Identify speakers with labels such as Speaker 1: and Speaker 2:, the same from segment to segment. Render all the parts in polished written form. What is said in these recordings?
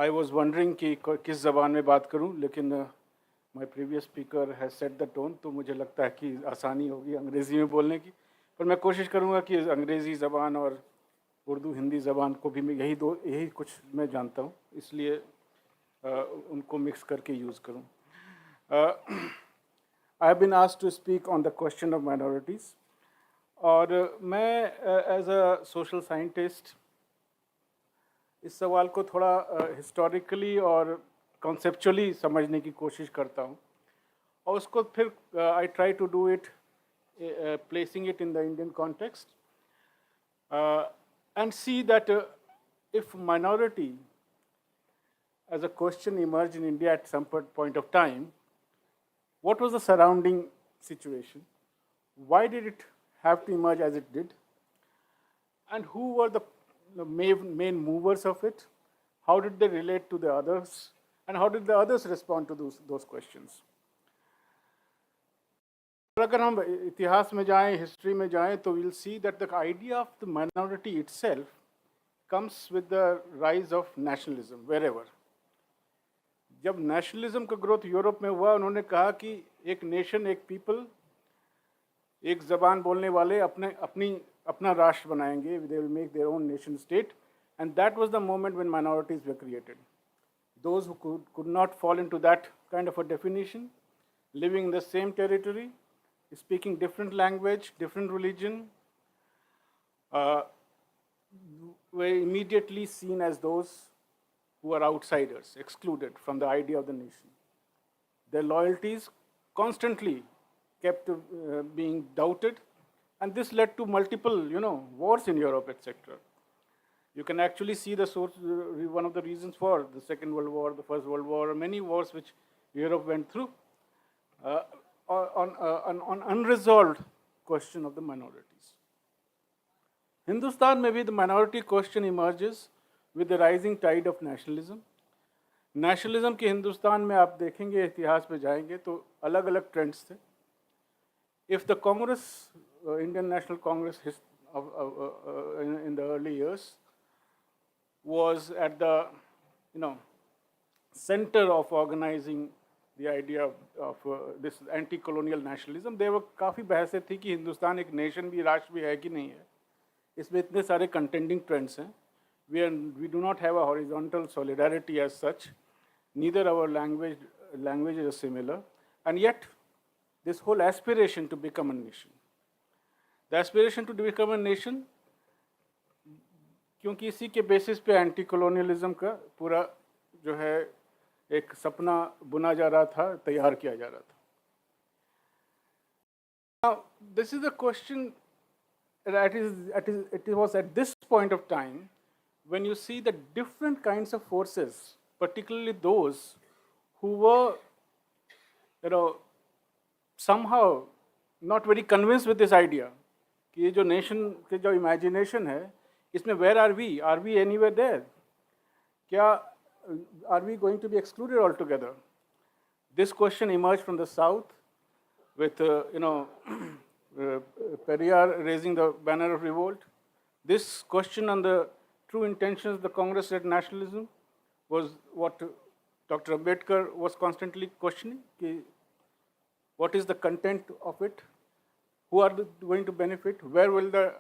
Speaker 1: I was wondering कि किस ज़बान में बात करूं, लेकिन my previous speaker has set the tone, तो मुझे लगता है कि आसानी होगी अंग्रेज़ी में बोलने की, पर मैं कोशिश करूंगा कि अंग्रेज़ी ज़बान और उर्दू हिंदी ज़बान को भी मैं यही कुछ मैं जानता हूं, इसलिए उनको मिक्स करके यूज़ करूं. I have been asked to speak on the question of minorities, और मैं as a social scientist इस सवाल को थोड़ा हिस्टोरिकली और कॉन्सेप्चुअली समझने की कोशिश करता हूँ, और उसको फिर I try to do it placing it in the Indian context and see that if minority as a question emerged in India at some point of time, what was the surrounding situation? Why did it have to emerge as it did? And who were the main movers of it? How did they relate to the others? And how did the others respond to those questions? अगर हम इतिहास में जाएं, history में जाएं, तो we'll see that the idea of the minority itself comes with the rise of nationalism wherever. जब nationalism का ग्रोथ यूरोप में हुआ, उन्होंने कहा कि एक नेशन, एक पीपल, एक ज़बान बोलने वाले अपना राष्ट्र बनाएंगे, they will make their own nation state, and that was the moment when minorities were created. Those who could not fall into that kind of a definition, living in the same territory, speaking different language, different religion, were immediately seen as those who are outsiders, excluded from the idea of the nation. Their loyalties constantly kept being doubted, and this led to multiple, wars in Europe, etc. You can actually see the source, one of the reasons for the Second World War, the First World War, many wars which Europe went through on unresolved question of the minorities. Hindustan, maybe the minority question emerges with the rising tide of nationalism. Nationalism के हिंदुस्तान में आप देखेंगे, इतिहास में जाएंगे तो अलग अलग ट्रेंड्स थे. If the Congress, Indian National Congress in the early years was at the center of organizing the idea of this anti-colonial nationalism, there were काफ़ी बहसें थी कि हिंदुस्तान एक नेशन भी, राष्ट्र भी है कि नहीं है. इसमें इतने सारे contending trends हैं. We do not have a horizontal solidarity as such. Neither our languages are similar, and yet this whole aspiration to become a nation. The aspiration to become a nation, क्योंकि इसी के basis पे anti colonialism का पूरा जो है एक सपना बुना जा रहा था, तैयार किया जा रहा था. Now, this is a question that it was at this point of time when you see the different kinds of forces, particularly those who were, somehow not very convinced with this idea कि ये जो nation के जो imagination है, इसमें where are we? Are we anywhere there? क्या are we going to be excluded altogether? This question emerged from the south with, Periyar raising the banner of revolt. This question on the true intentions of the Congress led nationalism was what Dr. Ambedkar was constantly questioning. What is the content of it? Who are going to benefit? Where will the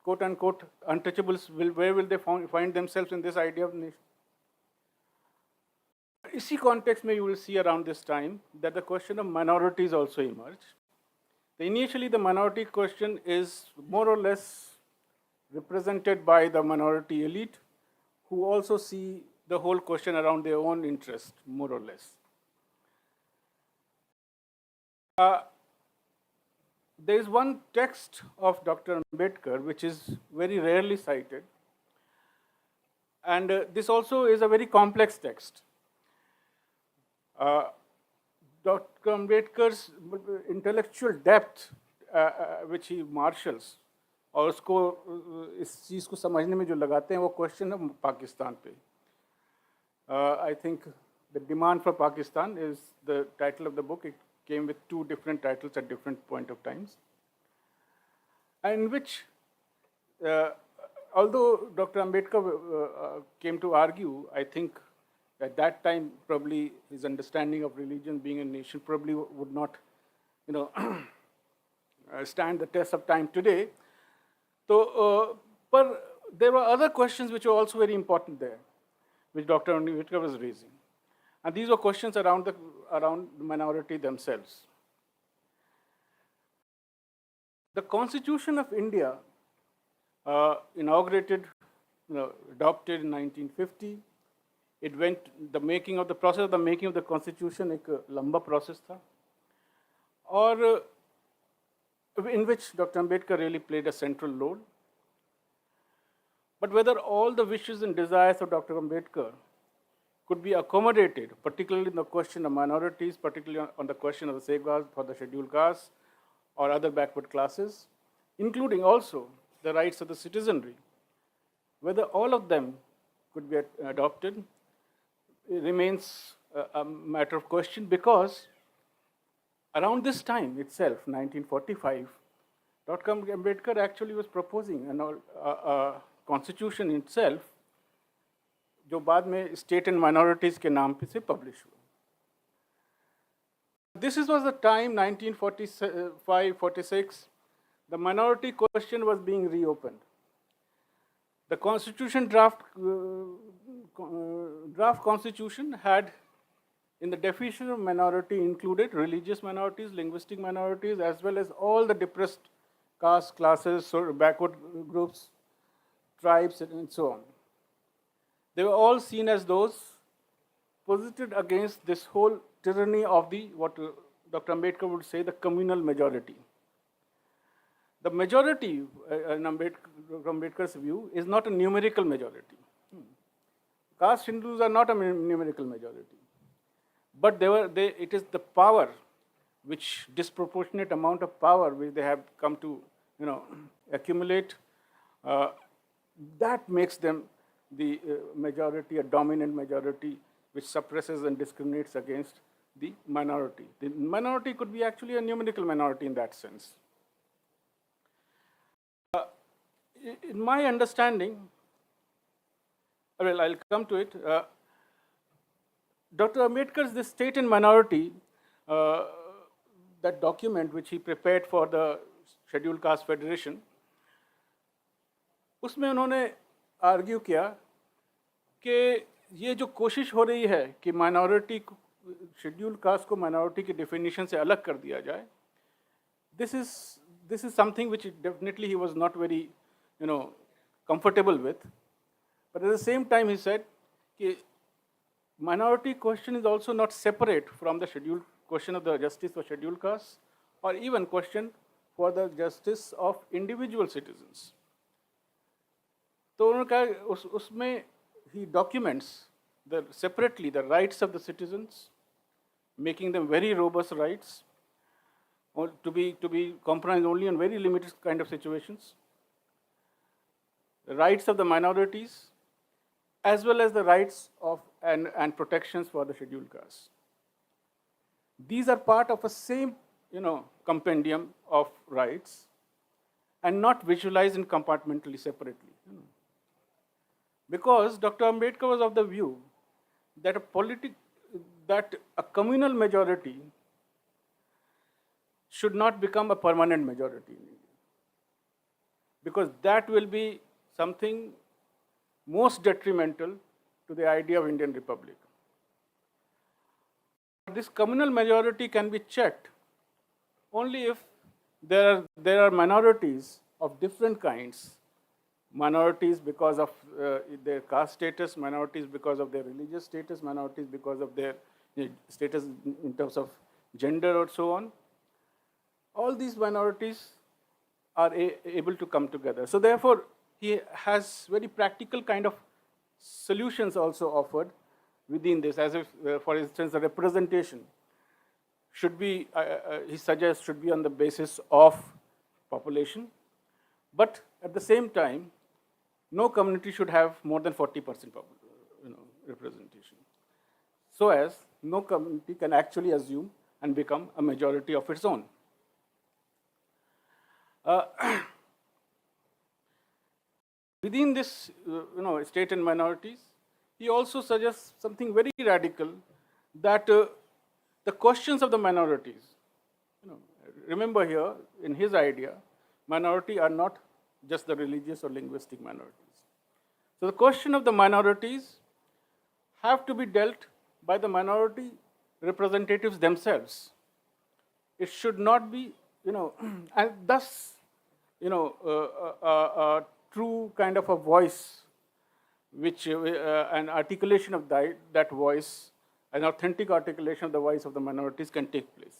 Speaker 1: quote-unquote untouchables, where will they find themselves in this idea of nation? इसी context में you will see around this time that the question of minorities also emerged. Initially, the minority question is more or less represented by the minority elite, who also see the whole question around their own interest, more or less. There is one text of Dr. Ambedkar which is very rarely cited, and this also is a very complex text. Dr. Ambedkar's intellectual depth, which he marshals, और उसको इस चीज़ को समझने में जो लगाते हैं वो क्वेश्चन है पाकिस्तान पे. I think the demand for Pakistan is the title of the book. It came with two different titles at different point of times, in which, although Dr. Ambedkar came to argue, I think At that time, probably his understanding of religion being a nation probably would not, stand the test of time today. So, but there were other questions which were also very important there, which Dr. Ambedkar was raising. And these were questions around the minority themselves. The Constitution of India, inaugurated, adopted in 1950. It went, the process of the making of the Constitution एक लंबा process था, और in which Dr. Ambedkar really played a central role. But whether all the wishes and desires of Dr. Ambedkar could be accommodated, particularly in the question of minorities, particularly on the question of the safeguards for the scheduled castes or other backward classes, including also the rights of the citizenry, whether all of them could be adopted, it remains a matter of question, because around this time itself, 1945, Dr. Ambedkar actually was proposing a constitution itself, जो बाद में state and minorities के नाम पे से publish हुआ. This was the time, 1945-46, the minority question was being reopened. The constitution draft constitution had, in the definition of minority, included religious minorities, linguistic minorities, as well as all the depressed caste, classes, or backward groups, tribes, and so on. They were all seen as those posited against this whole tyranny of what Dr. Ambedkar would say, the communal majority. The majority, in Ambedkar's view, is not a numerical majority. Caste Hindus are not a numerical majority. But it is the power, which disproportionate amount of power which they have come to accumulate, that makes them the majority, a dominant majority, which suppresses and discriminates against the minority. The minority could be actually a numerical minority in that sense. In my understanding, well, I'll come to it. Dr. Ambedkar's this state and minority, that document which he prepared for the Scheduled Caste Federation, उसमें उन्होंने argue किया कि ये जो कोशिश हो रही है कि माइनॉरिटी शेड्यूल कास्ट को माइनॉरिटी की डेफिनेशन से अलग कर दिया जाए, this is something which definitely he was not very comfortable with. But at the same time he said कि minority question is also not separate from the scheduled question of the justice for scheduled castes, or even question for the justice of individual citizens. तो उन्होंने कहा उसमें he documents separately the rights of the citizens, making them very robust rights, or to be compromised only in very limited kind of situations. The rights of the minorities, as well as the rights of and protections for the scheduled castes. These are part of a same compendium of rights, and not visualized and compartmentally separately. Because Dr. Ambedkar was of the view that a communal majority should not become a permanent majority in India, because that will be something most detrimental to the idea of Indian Republic. This communal majority can be checked only if there are minorities of different kinds. Minorities because of their caste status, minorities because of their religious status, minorities because of their status in terms of gender or so on. All these minorities are able to come together. So therefore, he has very practical kind of solutions also offered within this, as if, for instance, the representation should be, he suggests, should be on the basis of population, but at the same time, no community should have more than 40% representation, so as no community can actually assume and become a majority of its own. Within this, state and minorities, he also suggests something very radical, that the questions of the minorities, remember here, in his idea, minority are not just the religious or linguistic minorities. So the question of the minorities have to be dealt by the minority representatives themselves. It should not be, and thus, a true kind of a voice, which an articulation of that voice, an authentic articulation of the voice of the minorities can take place.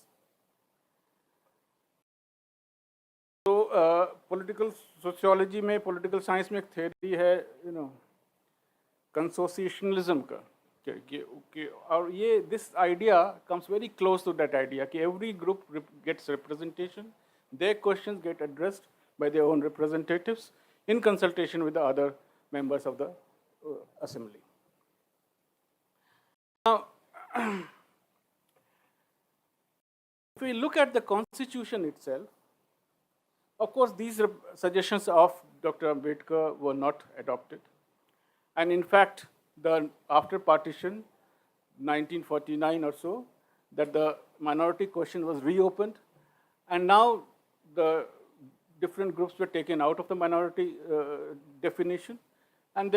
Speaker 1: तो political sociology में, political science में एक theory है, consociationalism का, और ये this idea comes very close to that idea कि every group gets representation, their questions get addressed by their own representatives in consultation with the other members of the assembly. Now, if we look at the constitution itself, of course, these suggestions of Dr. Ambedkar were not adopted. And in fact, after partition, 1949 or so, that the minority question was reopened, and now the different groups were taken out of the minority definition, and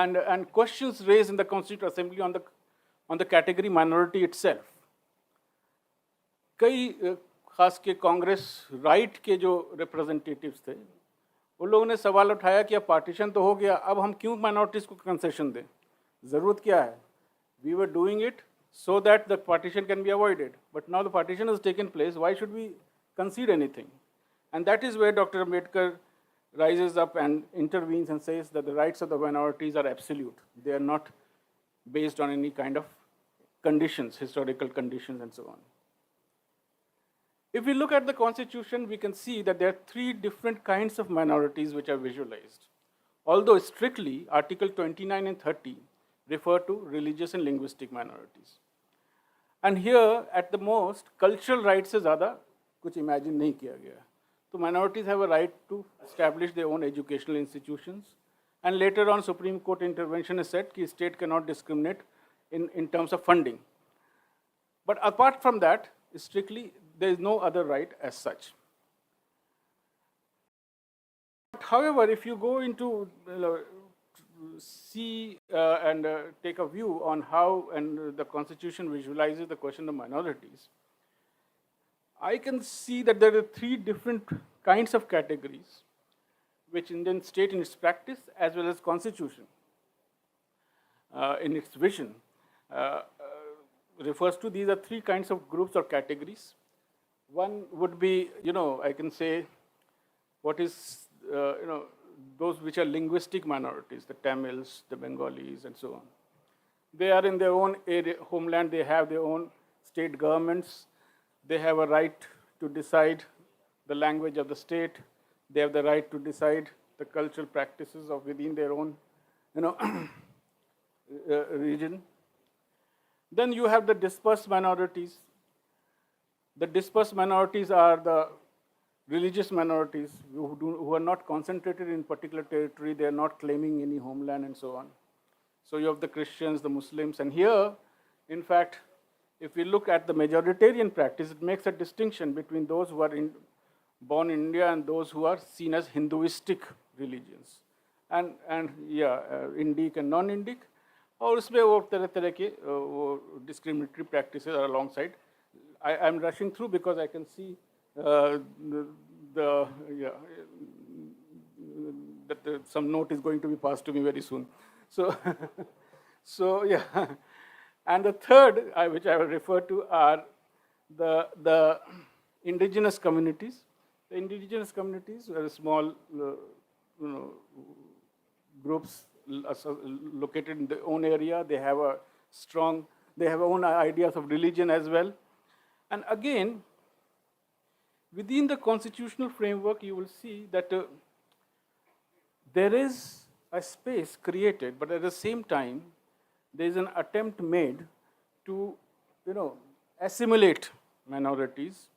Speaker 1: and questions raised in the Constituent Assembly on the category minority itself. कई खास के Congress right के जो representatives थे, उन लोगों ने सवाल उठाया कि अब पार्टीशन तो हो गया, अब हम क्यों माइनॉरिटीज़ को कंसेशन दें, ज़रूरत क्या है? We were doing it so that the partition can be avoided. But now the partition has taken place, why should we concede anything? And that is where Dr. Ambedkar rises up and intervenes and says that the rights of the minorities are absolute. They are not based on any kind of conditions, historical conditions and so on. If we look at the Constitution, we can see that there are three different kinds of minorities which are visualized. Although strictly, Article 29 and 30 refer to religious and linguistic minorities. And here, at the most, cultural rights से ज़्यादा कुछ imagine नहीं किया गया. So minorities have a right to establish their own educational institutions. And later on, Supreme Court intervention has said that state cannot discriminate in terms of funding. But apart from that, strictly, there is no other right as such. However, if you go into see and take a view on how the Constitution visualizes the question of minorities, I can see that there are three different kinds of categories which Indian state in its practice as well as Constitution in its vision refers to. These are three kinds of groups or categories. One would be, I can say, what is, those which are linguistic minorities, the Tamils, the Bengalis, and so on. They are in their own area, homeland, they have their own state governments, they have a right to decide the language of the state, they have the right to decide the cultural practices of within their own, region. Then you have the dispersed minorities. The dispersed minorities are the religious minorities who are not concentrated in particular territory, they are not claiming any homeland and so on. So you have the Christians, the Muslims, and here, in fact, if we look at the majoritarian practice, it makes a distinction between those who are born in India and those who are seen as Hinduistic religions. And Indic and non-Indic, और उसमें वो तरह के वो discriminatory practices are alongside. I'm rushing through because I can see some note is going to be passed to me very soon. So yeah, and the third, which I will refer to, are the indigenous communities. The indigenous communities are small, groups located in their own area. They have own ideas of religion as well. And again, within the constitutional framework, you will see that there is a space created, but at the same time, there is an attempt made to, assimilate minorities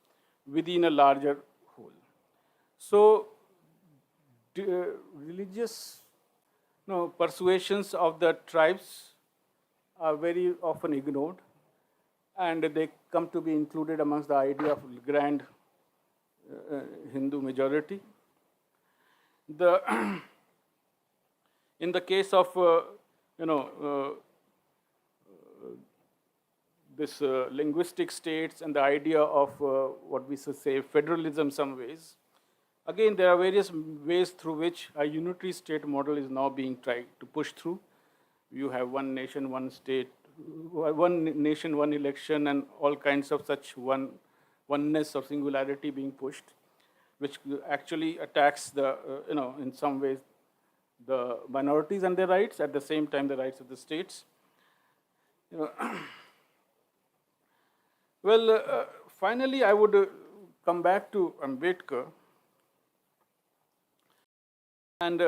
Speaker 1: within a larger whole. So, religious persuasions of the tribes are very often ignored, and they come to be included amongst the idea of grand Hindu majority. In the case of this linguistic states and the idea of what we say federalism, some ways. Again, there are various ways through which a unitary state model is now being tried to push through. You have one nation, one state, one nation, one election, and all kinds of such oneness or singularity being pushed, which actually attacks the, in some ways, the minorities and their rights, at the same time the rights of the states. Well, finally, I would come back to Ambedkar. And,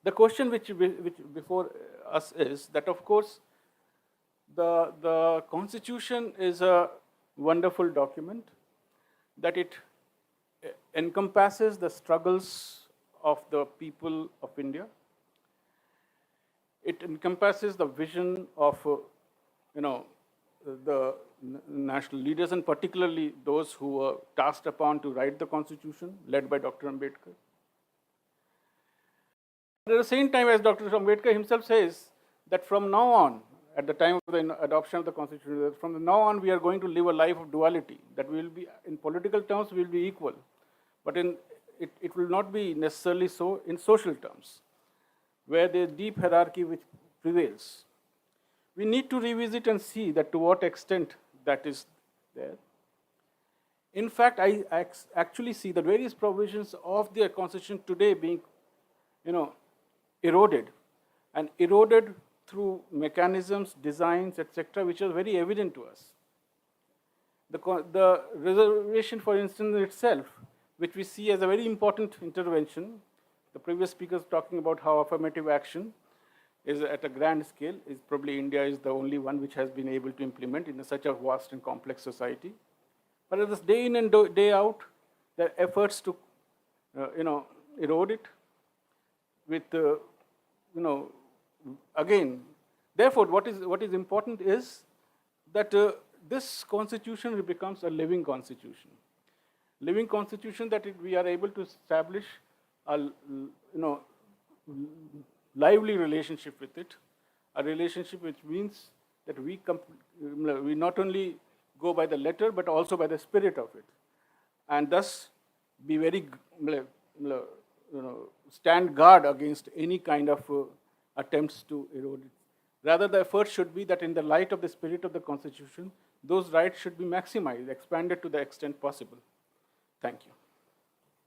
Speaker 1: the question which before us is that, of course, the Constitution is a wonderful document, that it encompasses the struggles of the people of India. It encompasses the vision of, the national leaders, and particularly those who were tasked upon to write the Constitution, led by Dr. Ambedkar. At the same time, as Dr. Ambedkar himself says, that from now on, at the time of the adoption of the Constitution, from now on we are going to live a life of duality, that we will be, in political terms, we will be equal, but it will not be necessarily so in social terms, where there is deep hierarchy which prevails. We need to revisit and see that to what extent that is there. In fact, I actually see the various provisions of the Constitution today being, eroded, and eroded through mechanisms, designs, etc., which are very evident to us. The reservation, for instance, itself, which we see as a very important intervention. The previous speakers talking about how affirmative action is at a grand scale, is probably India is the only one which has been able to implement in such a vast and complex society. But as day in and day out, there are efforts to, erode it with, again, therefore, what is important is that this Constitution becomes a living Constitution. Living Constitution that we are able to establish a, lively relationship with it, a relationship which means that we not only go by the letter, but also by the spirit of it, and thus be very, stand guard against any kind of attempts to erode it. Rather, the effort should be that in the light of the spirit of the Constitution, those rights should be maximized, expanded to the extent possible. Thank you.